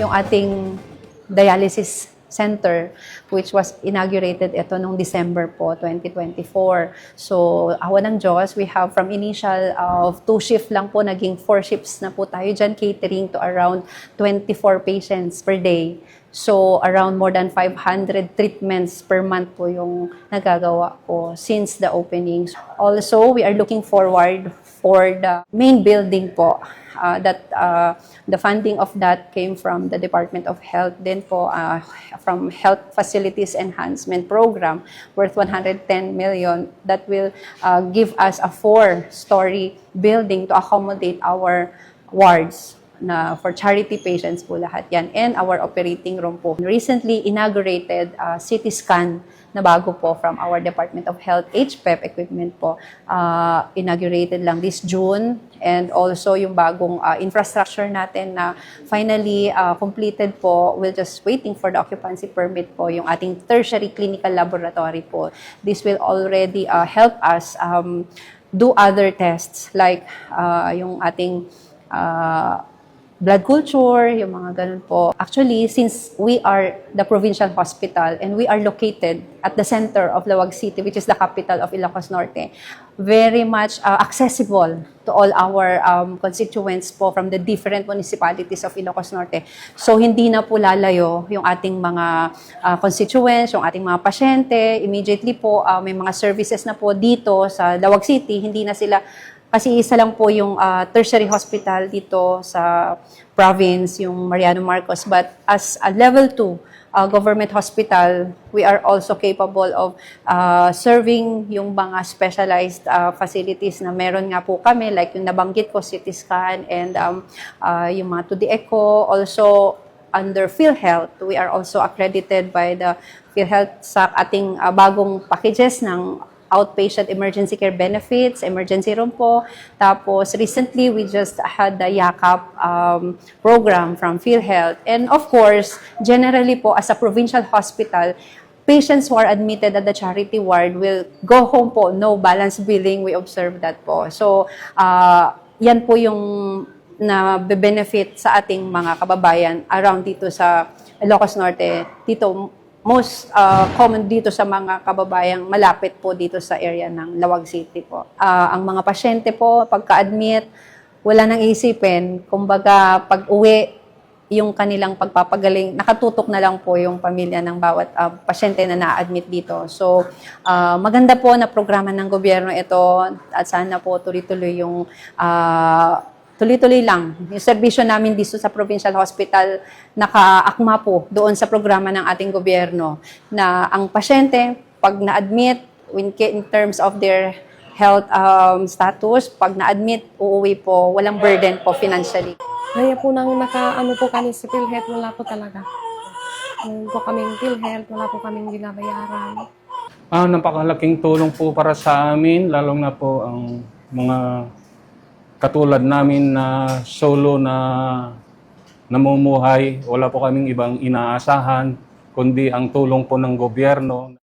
yung ating dialysis center, which was inaugurated ito noong December po, 2024. So, awa ng Diyos, we have from initial of 2 shift lang po, naging 4 shifts na po tayo dyan, catering to around 24 patients per day. So, around more than 500 treatments per month po yung nagagawa po since the opening. Also, we are looking forward for the main building po. The funding of that came from the Department of Health, then po from Health Facilities Enhancement Program worth 110 million that will give us a 4-story building to accommodate our wards na for charity patients po lahat yan, and our operating room po. Recently inaugurated CT scan na bago po from our Department of Health, HPEP equipment po, inaugurated lang this June, and also yung bagong infrastructure natin na finally completed po. We're just waiting for the occupancy permit po, yung ating tertiary clinical laboratory po. This will already help us do other tests like yung ating blood culture, yung mga ganun po. Actually, since we are the provincial hospital and we are located at the center of Lawag City, which is the capital of Ilocos Norte, very much accessible to all our constituents po from the different municipalities of Ilocos Norte. So, hindi na po lalayo yung ating mga constituents, yung ating mga pasyente. Immediately po, may mga services na po dito sa Lawag City. Hindi na sila, kasi isa lang po yung tertiary hospital dito sa province, yung Mariano Marcos. But as a level 2 government hospital, we are also capable of serving yung mga specialized facilities na meron nga po kami, like yung nabanggit ko, CT scan, and yung mga 2D echo. Also, under PhilHealth, we are also accredited by the PhilHealth sa ating bagong packages ng outpatient emergency care benefits, emergency room po. Tapos, recently, we just had the YAKAP program from PhilHealth. And of course, generally po, as a provincial hospital, patients who are admitted at the charity ward will go home po, no balance billing. We observe that po. So, yan po yung na-benefit sa ating mga kababayan around dito sa Ilocos Norte. Dito, most common dito sa mga kababayang malapit po dito sa area ng Lawag City po. Ang mga pasyente po, pagka-admit, wala nang isipin. Kumbaga, pag-uwi, yung kanilang pagpapagaling, nakatutok na lang po yung pamilya ng bawat pasyente na na-admit dito. So, maganda po na programa ng gobyerno ito, at sana po tuloy-tuloy yung tuloy-tuloy lang. Yung serbisyo namin dito sa Provincial Hospital, nakaakma po doon sa programa ng ating gobyerno na ang pasyente, pag na-admit, in terms of their health status, pag na-admit, uuwi po, walang burden po financially. Kaya po nang naka-ano po kami sa PhilHealth, wala po talaga. Ngayon po kaming PhilHealth, wala po kaming binabayaran. Napakalaking tulong po para sa amin, lalo na po ang mga katulad namin na solo na namumuhay. Wala po kaming ibang inaasahan, kundi ang tulong po ng gobyerno.